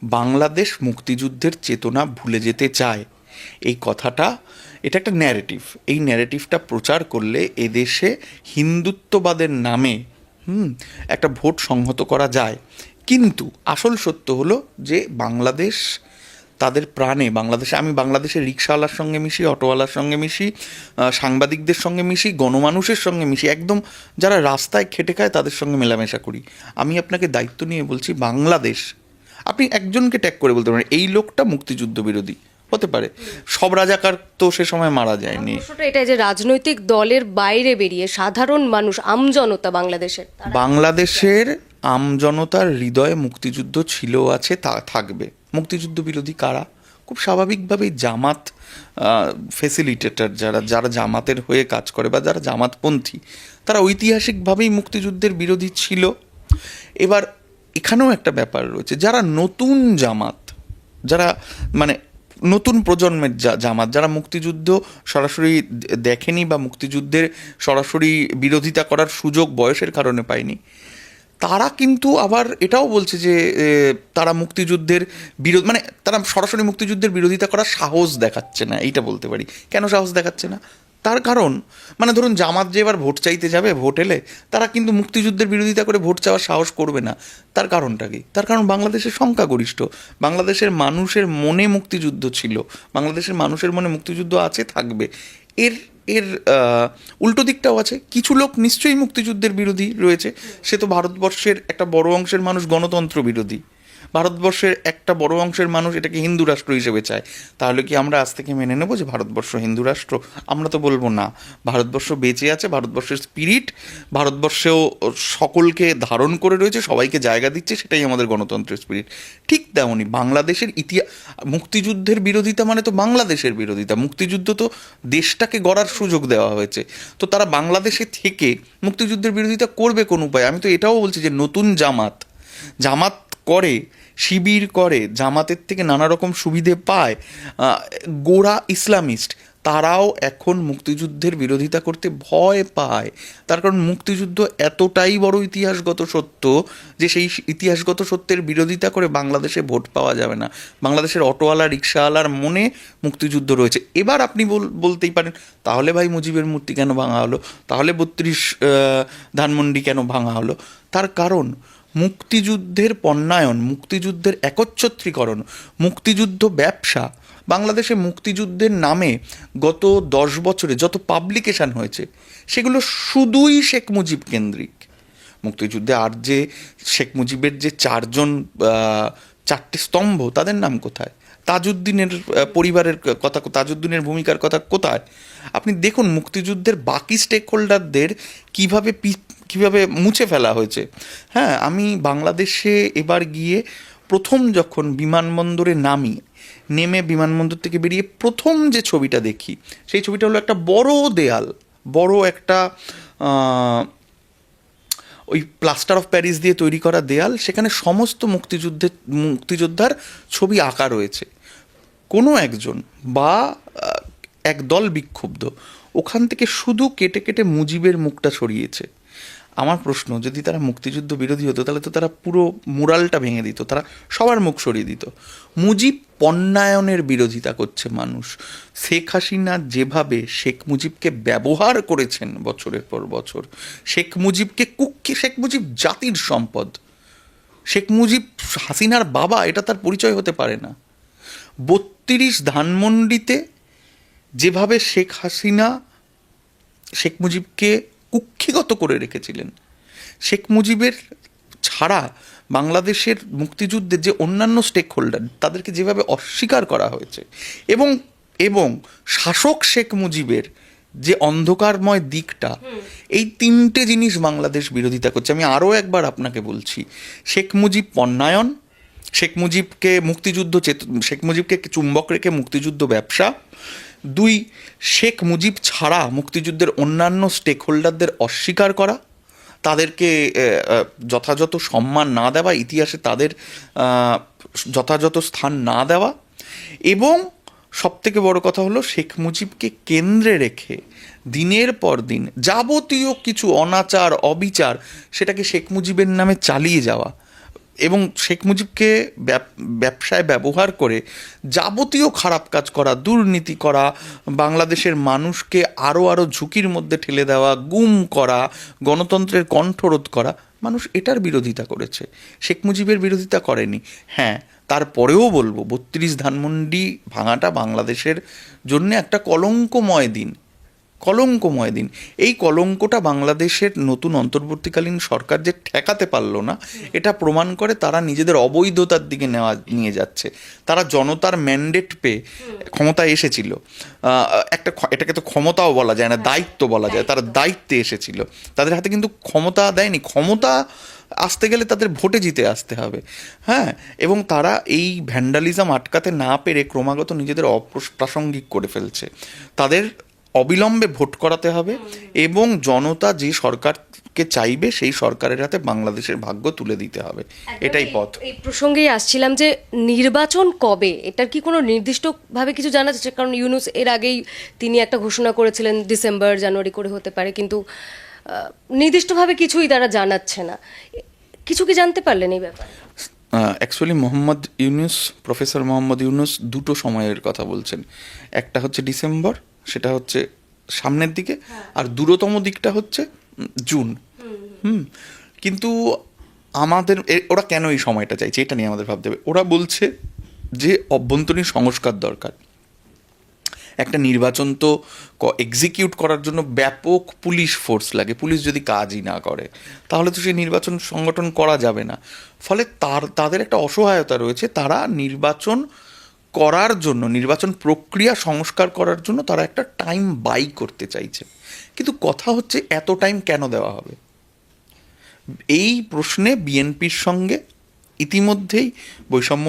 বাংলাদেশ মুক্তিযুদ্ধের চেতনা ভুলে যেতে চায়, এই কথাটা, এটা একটা ন্যারেটিভ। এই ন্যারেটিভটা প্রচার করলে এদেশে হিন্দুত্ববাদের নামে একটা ভোট সংহত করা যায়। কিন্তু আসল সত্য হলো যে বাংলাদেশ তাদের প্রাণে, বাংলাদেশে, আমি বাংলাদেশের রিক্সাওয়ালার সঙ্গে মিশি, অটোওয়ালার সঙ্গে মিশি, সাংবাদিকদের সঙ্গে মিশি, গণমানুষের সঙ্গে মিশি, একদম যারা রাস্তায় খেটে খায় তাদের সঙ্গে মেলামেশা করি। আমি আপনাকে দায়িত্ব নিয়ে বলছি, বাংলাদেশ, আপনি একজনকে ট্যাগ করে বলতে পারেন এই লোকটা মুক্তিযুদ্ধ বিরোধী, হতে পারে। সব রাজাকার তো সে সময় মারা যায়নি। এটা যে রাজনৈতিক দলের বাইরে বেরিয়ে সাধারণ মানুষ, আমজনতা, বাংলাদেশের আমজনতার হৃদয়ে মুক্তিযুদ্ধ ছিল, আছে, তা থাকবে। মুক্তিযুদ্ধ বিরোধী কারা? খুব স্বাভাবিকভাবেই জামাত ফেসিলিটেটর, যারা যারা জামাতের হয়ে কাজ করে বা যারা জামাতপন্থী, তারা ঐতিহাসিকভাবেই মুক্তিযুদ্ধের বিরোধী ছিল। এবার এখানেও একটা ব্যাপার রয়েছে, যারা নতুন জামাত, যারা মানে নতুন প্রজন্মের জামাত, যারা মুক্তিযুদ্ধ সরাসরি দেখেনি বা মুক্তিযুদ্ধের সরাসরি বিরোধিতা করার সুযোগ বয়সের কারণে পায়নি, তারা কিন্তু আবার এটাও বলছে যে তারা মুক্তিযুদ্ধের মানে তারা সরাসরি মুক্তিযুদ্ধের বিরোধিতা করার সাহস দেখাচ্ছে না। এইটা বলতে পারি। কেন সাহস দেখাচ্ছে না? তার কারণ, মানে ধরুন জামাত যে এবার ভোট চাইতে যাবে, ভোট এলে তারা কিন্তু মুক্তিযুদ্ধের বিরোধিতা করে ভোট চাওয়ার সাহস করবে না। তার কারণটা কি? তার কারণ বাংলাদেশের সংখ্যাগরিষ্ঠ, বাংলাদেশের মানুষের মনে মুক্তিযুদ্ধ ছিল, বাংলাদেশের মানুষের মনে মুক্তিযুদ্ধ আছে, থাকবে। এর এর উল্টো দিকটাও আছে। কিছু লোক নিশ্চয়ই মুক্তিযুদ্ধের বিরোধী রয়েছে, সে তো ভারতবর্ষের একটা বড় অংশের মানুষ গণতন্ত্র বিরোধী, ভারতবর্ষের একটা বড় অংশের মানুষ এটাকে হিন্দু রাষ্ট্র হিসেবে চায়। তাহলে কি আমরা আজ থেকে মেনে নেব যে ভারতবর্ষ হিন্দু রাষ্ট্র? আমরা তো বলবো না, ভারতবর্ষ বেঁচে আছে, ভারতবর্ষের স্পিরিট ভারতবর্ষেও সকলকে ধারণ করে রয়েছে, সবাইকে জায়গা দিচ্ছে, সেটাই আমাদের গণতন্ত্রের স্পিরিট। ঠিক তেমনই বাংলাদেশের মুক্তিযুদ্ধের বিরোধিতা মানে তো বাংলাদেশের বিরোধিতা। মুক্তিযুদ্ধ তো দেশটাকে গড়ার সুযোগ দেওয়া হয়েছে, তো তারা বাংলাদেশে থেকে মুক্তিযুদ্ধের বিরোধিতা করবে কোন উপায়? আমি তো এটাও বলছি যে নতুন জামাত করে, শিবির করে, জামাতের থেকে নানা রকম সুবিধে পায়, গোঁড়া ইসলামিস্ট, তারাও এখন মুক্তিযুদ্ধের বিরোধিতা করতে ভয় পায়। তার কারণ মুক্তিযুদ্ধ এতটাই বড় ইতিহাসগত সত্য যে সেই ইতিহাসগত সত্যের বিরোধিতা করে বাংলাদেশে ভোট পাওয়া যাবে না। বাংলাদেশের অটোওয়ালা, রিক্সাওয়ালার মনে মুক্তিযুদ্ধ রয়েছে। এবার আপনি বলতেই পারেন, তাহলে ভাই মুজিবের মূর্তি কেন ভাঙা হলো? তাহলে 32 ধানমন্ডি কেন ভাঙা হলো? তার কারণ মুক্তিযুদ্ধের পণ্যায়ন, মুক্তিযুদ্ধের একচ্ছত্রীকরণ, মুক্তিযুদ্ধ ব্যবসা। বাংলাদেশে মুক্তিযুদ্ধের নামে গত 10 বছরে যত পাবলিকেশন হয়েছে সেগুলো শুধুই শেখ মুজিব কেন্দ্রিক। মুক্তিযুদ্ধে আর যে শেখ মুজিবের যে 4টে স্তম্ভ, তাদের নাম কোথায়? তাজউদ্দিনের পরিবারের কথা, তাজউদ্দিনের ভূমিকার কথা কোথায়? আপনি দেখুন মুক্তিযুদ্ধের বাকি স্টেক হোল্ডারদের কীভাবে মুছে ফেলা হয়েছে। হ্যাঁ, আমি বাংলাদেশে এবার গিয়ে প্রথম যখন বিমানবন্দরে নেমে বিমানবন্দর থেকে বেরিয়ে প্রথম যে ছবিটা দেখি, সেই ছবিটা হলো একটা বড় দেয়াল, বড় একটা ওই প্লাস্টার অফ প্যারিস দিয়ে তৈরি করা দেয়াল, সেখানে সমস্ত মুক্তিযোদ্ধার ছবি আঁকা রয়েছে। কোনো একজন বা একদল বিক্ষুব্ধ ওখান থেকে শুধু কেটে কেটে মুজিবের মুখটা সরিয়েছে। আমার প্রশ্ন, যদি তারা মুক্তিযুদ্ধ বিরোধী হতো তাহলে তো তারা পুরো মুরালটা ভেঙে দিত, তারা সবার মুখ সরিয়ে দিত। মুজিব পণ্যায়নের বিরোধিতা করছে মানুষ। শেখ হাসিনা যেভাবে শেখ মুজিবকে ব্যবহার করেছেন বছরের পর বছর, শেখ মুজিব জাতির সম্পদ। শেখ মুজিব হাসিনার বাবা, এটা তার পরিচয় হতে পারে না। 32 ধানমন্ডিতে যেভাবে শেখ হাসিনা শেখ মুজিবকে কুক্ষিগত করে রেখেছিলেন, শেখ মুজিবের ছাড়া বাংলাদেশের মুক্তিযুদ্ধের যে অন্যান্য স্টেক হোল্ডার, তাদেরকে যেভাবে অস্বীকার করা হয়েছে, এবং শাসক শেখ মুজিবের যে অন্ধকারময় দিকটা, এই 3টে জিনিস বাংলাদেশ বিরোধিতা করছে। আমি আরও একবার আপনাকে বলছি, শেখ মুজিব পণ্যায়ন, শেখ মুজিবকে চুম্বক রেখে মুক্তিযুদ্ধ ব্যবসা। 2, শেখ মুজিব ছাড়া মুক্তিযুদ্ধের অন্যান্য স্টেক হোল্ডারদের অস্বীকার করা, তাদেরকে যথাযথ সম্মান না দেওয়া, ইতিহাসে তাদের যথাযথ স্থান না দেওয়া। এবং সবথেকে বড় কথা হলো শেখ মুজিবকে কেন্দ্রে রেখে দিনের পর দিন যাবতীয় কিছু অনাচার, অবিচার, সেটাকে শেখ মুজিবের নামে চালিয়ে যাওয়া। এবং শেখ মুজিবকে ব্যবসায় ব্যবহার করে যাবতীয় খারাপ কাজ করা, দুর্নীতি করা, বাংলাদেশের মানুষকে আরও ঝুঁকির মধ্যে ঠেলে দেওয়া, গুম করা, গণতন্ত্রের কণ্ঠরোধ করা, মানুষ এটার বিরোধিতা করেছে, শেখ মুজিবের বিরোধিতা করেনি। হ্যাঁ, তারপরেও বলবো 32 ধানমন্ডি ভাঙাটা বাংলাদেশের জন্য একটা কলঙ্কময় দিন। এই কলঙ্কটা বাংলাদেশের নতুন অন্তর্বর্তীকালীন সরকার যে ঠেকাতে পারলো না, এটা প্রমাণ করে তারা নিজেদের অবৈধতার দিকে নিয়ে যাচ্ছে। তারা জনতার ম্যান্ডেট পেয়ে ক্ষমতায় এসেছিল, এটাকে তো ক্ষমতাও বলা যায় না, দায়িত্ব বলা যায়, তারা দায়িত্বে এসেছিল। তাদের হাতে কিন্তু ক্ষমতা দেয়নি, ক্ষমতা আসতে গেলে তাদের ভোটে জিতে আসতে হবে। হ্যাঁ, এবং তারা এই ভ্যান্ডালিজম আটকাতে না পেরে ক্রমাগত নিজেদের অপ্রাসঙ্গিক করে ফেলছে। তাদের অবিলম্বে ভোট করাতে হবে এবং জনতা যে সরকারকে চাইবে সেই সরকারের হাতে বাংলাদেশের ভাগ্য তুলে দিতে হবে, এটাই পথ। এই প্রসঙ্গেই আসছিলাম যে নির্বাচন কবে, এটার কি কোনো নির্দিষ্টভাবে কিছু জানা যাচ্ছে? কারণ ইউনূস এর আগেই তিনি একটা ঘোষণা করেছিলেন ডিসেম্বর জানুয়ারি করে হতে পারে, কিন্তু নির্দিষ্টভাবে কিছুই তারা জানাচ্ছে না। কিছু কি জানতে পারলেন এই ব্যাপারে? অ্যাকচুয়ালি প্রফেসর মোহাম্মদ ইউনূস দুটো সময়ের কথা বলছেন। একটা হচ্ছে ডিসেম্বর, সেটা হচ্ছে সামনের দিকে, আর দূরতম দিকটা হচ্ছে জুন। কিন্তু আমাদের ওরা কেন এই সময়টা চাইছে এটা নিয়ে আমাদের ভাবতে হবে। ওরা বলছে যে অভ্যন্তরীণ সংস্কার দরকার। একটা নির্বাচন তো এক্সিকিউট করার জন্য ব্যাপক পুলিশ ফোর্স লাগে, পুলিশ যদি কাজই না করে তাহলে তো সেই নির্বাচন সংগঠন করা যাবে না। ফলে তাদের একটা অসহায়তা রয়েছে, তারা নির্বাচন করার জন্য, নির্বাচন প্রক্রিয়া সংস্কার করার জন্য তারা একটা টাইম বাই করতে চাইছে। কিন্তু কথা হচ্ছে এত টাইম কেন দেওয়া হবে? এই প্রশ্নে বিএনপির সঙ্গে ইতিমধ্যেই বৈষম্য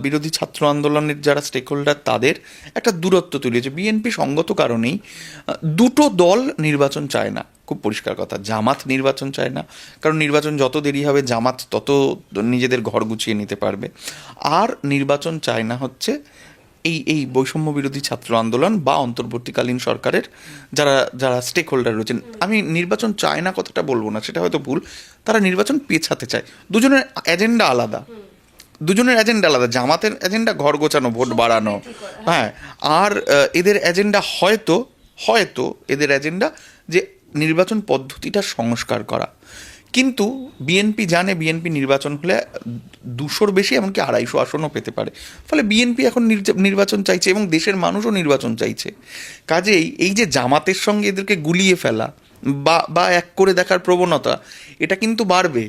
বিরোধী ছাত্র আন্দোলনের যারা স্টেক হোল্ডার তাদের একটা দূরত্ব তৈরিছে। বিএনপি সঙ্গত কারণেই দুটো দল নির্বাচন চায় না, খুব পরিষ্কার কথা। জামাত নির্বাচন চায় না, কারণ নির্বাচন যত দেরি হবে জামাত তত নিজেদের ঘর গুছিয়ে নিতে পারবে। আর নির্বাচন চায় না হচ্ছে এই বৈষম্য বিরোধী ছাত্র আন্দোলন বা অন্তর্বর্তীকালীন সরকারের যারা স্টেক হোল্ডার রয়েছেন। আমি নির্বাচন চায় না কথাটা বলবো না, সেটা হয়তো ভুল। তারা নির্বাচন পেছাতে চায়। দুজনের এজেন্ডা আলাদা। জামাতের এজেন্ডা ঘর গোছানো, ভোট বাড়ানো। হ্যাঁ, আর এদের এজেন্ডা হয়তো এদের এজেন্ডা যে নির্বাচন পদ্ধতিটা সংস্কার করা। কিন্তু বিএনপি জানে বিএনপি নির্বাচন হলে 200-র বেশি, এমনকি 250 আসনও পেতে পারে। ফলে বিএনপি এখন নির্বাচন চাইছে এবং দেশের মানুষও নির্বাচন চাইছে। কাজেই এই যে জামাতের সঙ্গে এদেরকে গুলিয়ে ফেলা বা এক করে দেখার প্রবণতা, এটা কিন্তু বাড়বে।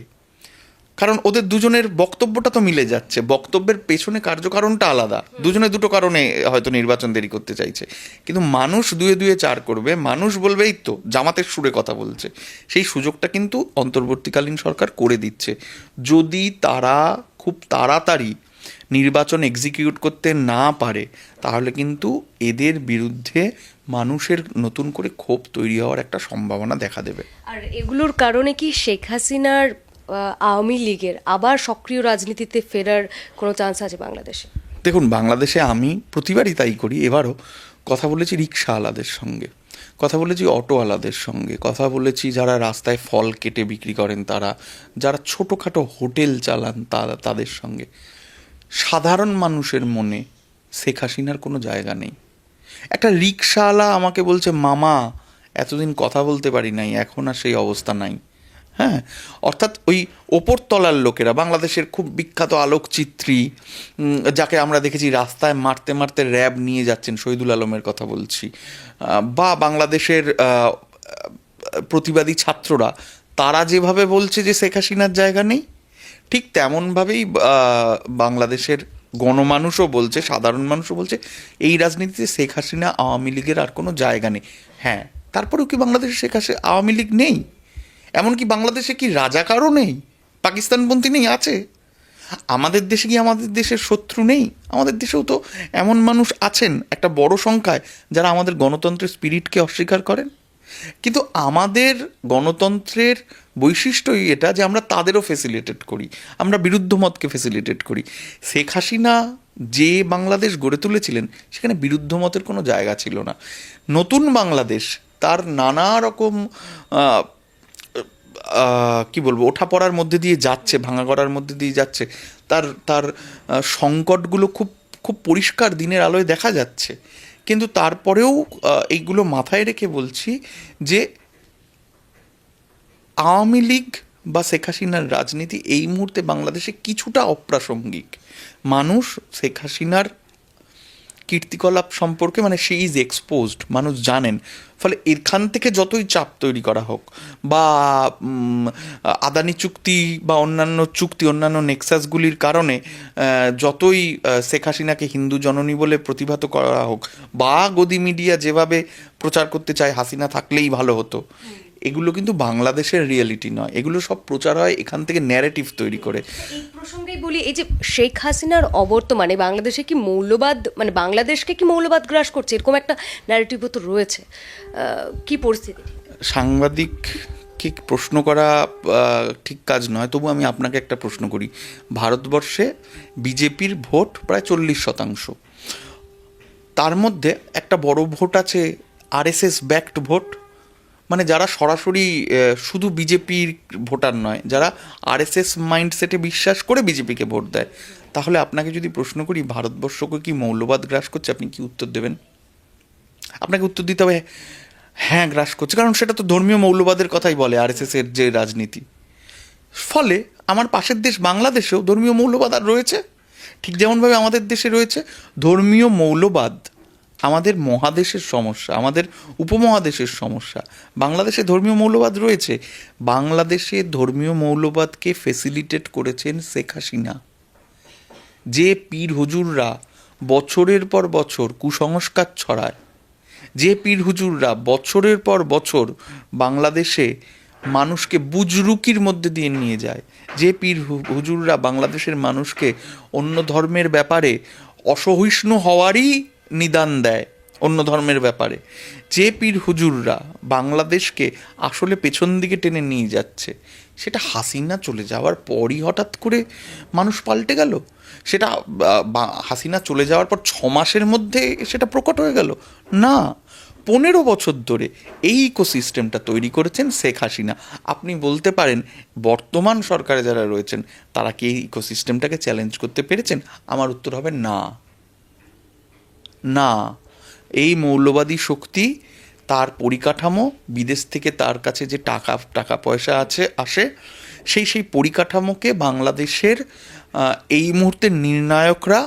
কারণ ওদের দুজনের বক্তব্যটা তো মিলে যাচ্ছে, বক্তব্যের পেছনে কার্যকারণটা আলাদা। দুজনে দুটো কারণে হয়তো নির্বাচন দেরি করতে চাইছে, কিন্তু মানুষ 2-2 4 করবে। মানুষ বলবে এই তো জামাতের সুরে কথা বলছে। সেই সুযোগটা কিন্তু অন্তর্বর্তীকালীন সরকার করে দিচ্ছে। যদি তারা খুব তাড়াতাড়ি নির্বাচন এক্সিকিউট করতে না পারে তাহলে কিন্তু এদের বিরুদ্ধে মানুষের নতুন করে ক্ষোভ তৈরি হওয়ার একটা সম্ভাবনা দেখা দেবে। আর এগুলোর কারণে কি শেখ হাসিনার আওয়ামী লীগের আবার সক্রিয় রাজনীতিতে ফেরার কোনো চান্স আছে বাংলাদেশে? দেখুন, বাংলাদেশে আমি প্রতিবারই তাই করি। এবারও কথা বলেছি রিক্সাওয়ালাদের সঙ্গে, কথা বলেছি অটোওয়ালাদের সঙ্গে, কথা বলেছি যারা রাস্তায় ফল কেটে বিক্রি করেন তারা, যারা ছোটোখাটো হোটেল চালান তাদের সঙ্গে। সাধারণ মানুষের মনে শেখ হাসিনার কোনো জায়গা নেই। একটা রিক্সাওয়ালা আমাকে বলছে, মামা এতদিন কথা বলতে পারি নাই, এখন আর সেই অবস্থা নাই। হ্যাঁ, অর্থাৎ ওই ওপরতলার লোকেরা, বাংলাদেশের খুব বিখ্যাত আলোকচিত্রী যাকে আমরা দেখেছি রাস্তায় মারতে মারতে র্যাব নিয়ে যাচ্ছেন, শহীদুল আলমের কথা বলছি, বা বাংলাদেশের প্রতিবাদী ছাত্ররা, তারা যেভাবে বলছে যে শেখ হাসিনার জায়গা নেই, ঠিক তেমনভাবেই বাংলাদেশের গণমানুষও বলছে, সাধারণ মানুষও বলছে এই রাজনীতিতে শেখ হাসিনা আওয়ামী লীগের আর কোনো জায়গা নেই। হ্যাঁ, তারপরেও কি বাংলাদেশে আওয়ামী লীগ নেই? এমনকি বাংলাদেশে কি রাজাকারও নেই, পাকিস্তানপন্থী নেই? আছে। আমাদের দেশে কি আমাদের দেশের শত্রু নেই? আমাদের দেশেও তো এমন মানুষ আছেন একটা বড় সংখ্যায় যারা আমাদের গণতন্ত্রের স্পিরিটকে অস্বীকার করেন। কিন্তু আমাদের গণতন্ত্রের বৈশিষ্ট্যই এটা যে আমরা তাদেরও ফেসিলিটেট করি, আমরা বিরুদ্ধ মতকে ফেসিলিটেট করি। শেখ হাসিনা যে বাংলাদেশ গড়ে তুলেছিলেন সেখানে বিরুদ্ধ মতের কোনো জায়গা ছিল না। নতুন বাংলাদেশ তার নানা রকম কি বলবো, ওঠাপড়ার মধ্যে দিয়ে যাচ্ছে, ভাঙা গড়ার মধ্যে দিয়ে যাচ্ছে, তার তার সংকটগুলো খুব খুব পরিষ্কার দিনের আলোয় দেখা যাচ্ছে। কিন্তু তারপরেও এইগুলো মাথায় রেখে বলছি যে আওয়ামী লীগ বা শেখ হাসিনার রাজনীতি এই মুহূর্তে বাংলাদেশে কিছুটা অপ্রাসঙ্গিক। মানুষ শেখ হাসিনার কীর্তিকলাপ সম্পর্কে, মানে সে ইজ এক্সপোজড, মানুষ জানেন। ফলে এখান থেকে যতই চাপ তৈরি করা হোক, বা আদানি চুক্তি বা অন্যান্য চুক্তি, অন্যান্য নেক্সাসগুলির কারণে যতই শেখ হাসিনাকে হিন্দু জননী বলে প্রতিভাত করা হোক, বা গদি মিডিয়া যেভাবে প্রচার করতে চায় হাসিনা থাকলেই ভালো হতো, এগুলো কিন্তু বাংলাদেশের রিয়েলিটি নয়। এগুলো সব প্রচার হয় এখান থেকে ন্যারেটিভ তৈরি করে। এই প্রসঙ্গেই বলি, এই যে শেখ হাসিনার অবর্তমানে বাংলাদেশে কি মৌলবাদ, মানে বাংলাদেশকে কি মৌলবাদ গ্রাস করছে, এরকম একটা ন্যারেটিভও তো রয়েছে। কি পরিস্থিতি? সাংবাদিককে প্রশ্ন করা ঠিক কাজ নয়, তবু আমি আপনাকে একটা প্রশ্ন করি। ভারতবর্ষে বিজেপির ভোট প্রায় 40%। তার মধ্যে একটা বড় ভোট আছে আরএসএস ব্যাকড ভোট, মানে যারা সরাসরি শুধু বিজেপির ভোটার নয়, যারা আরএসএস মাইন্ডসেটে বিশ্বাস করে বিজেপিকে ভোট দেয়। তাহলে আপনাকে যদি প্রশ্ন করি ভারতবর্ষকে কি মৌলবাদ গ্রাস করছে, আপনি কি উত্তর দেবেন? আপনাকে উত্তর দিতে হবে হ্যাঁ গ্রাস করছে, কারণ সেটা তো ধর্মীয় মৌলবাদের কথাই বলে আরএসএস এর যে রাজনীতি। ফলে আমার পাশের দেশ বাংলাদেশেও ধর্মীয় মৌলবাদ আর রয়েছে, ঠিক যেমনভাবে আমাদের দেশে রয়েছে। ধর্মীয় মৌলবাদ আমাদের মহাদেশের সমস্যা, আমাদের উপমহাদেশের সমস্যা। বাংলাদেশে ধর্মীয় মৌলবাদ রয়েছে। বাংলাদেশে ধর্মীয় মৌলবাদকে ফেসিলিটেট করেছেন শেখ হাসিনা। যে পীর হুজুররা বছরের পর বছর কুসংস্কার ছড়ায়, যে পীর হুজুররা বছরের পর বছর বাংলাদেশে মানুষকে বুজরুকির মধ্যে দিয়ে নিয়ে যায়, যে পীর হুজুররা বাংলাদেশের মানুষকে অন্য ধর্মের ব্যাপারে অসহিষ্ণু হওয়ারই নিদান দেয়, অন্য ধর্মের ব্যাপারে, যে পীর হুজুররা বাংলাদেশকে আসলে পেছন দিকে টেনে নিয়ে যাচ্ছে, সেটা হাসিনা চলে যাওয়ার পরই হঠাৎ করে মানুষ পাল্টে গেল? সেটা হাসিনা চলে যাওয়ার পর 6 মাসের মধ্যে সেটা প্রকট হয়ে গেল? না, 15 বছর ধরে এই ইকোসিস্টেমটা তৈরি করেছেন শেখ হাসিনা। আপনি বলতে পারেন বর্তমান সরকারে যারা রয়েছেন তারা কি এই ইকোসিস্টেমটাকে চ্যালেঞ্জ করতে পেরেছেন? আমার উত্তর হবে না। না, এই মৌলবাদী শক্তি, তার পরিকাঠামো, বিদেশ থেকে তার কাছে যে টাকা পয়সা আসে, সেই পরিকাঠামোকে বাংলাদেশের এই মুহূর্তে নির্ণায়করা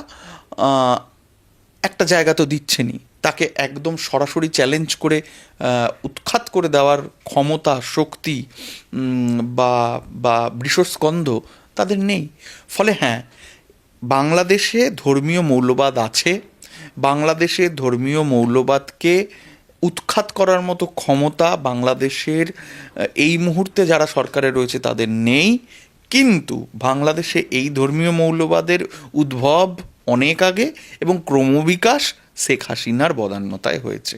একটা জায়গা তো দিচ্ছেনই। তাকে একদম সরাসরি চ্যালেঞ্জ করে উৎখাত করে দেওয়ার ক্ষমতা, শক্তি বা বৃষস্কন্ধ তাদের নেই। ফলে হ্যাঁ, বাংলাদেশে ধর্মীয় মৌলবাদ আছে, বাংলাদেশে ধর্মীয় মৌলবাদকে উৎখাত করার মতো ক্ষমতা বাংলাদেশের এই মুহূর্তে যারা সরকারে রয়েছে তাদের নেই। কিন্তু বাংলাদেশে এই ধর্মীয় মৌলবাদের উদ্ভব অনেক আগে এবং ক্রমবিকাশ শেখ হাসিনার বদান্যতায় হয়েছে।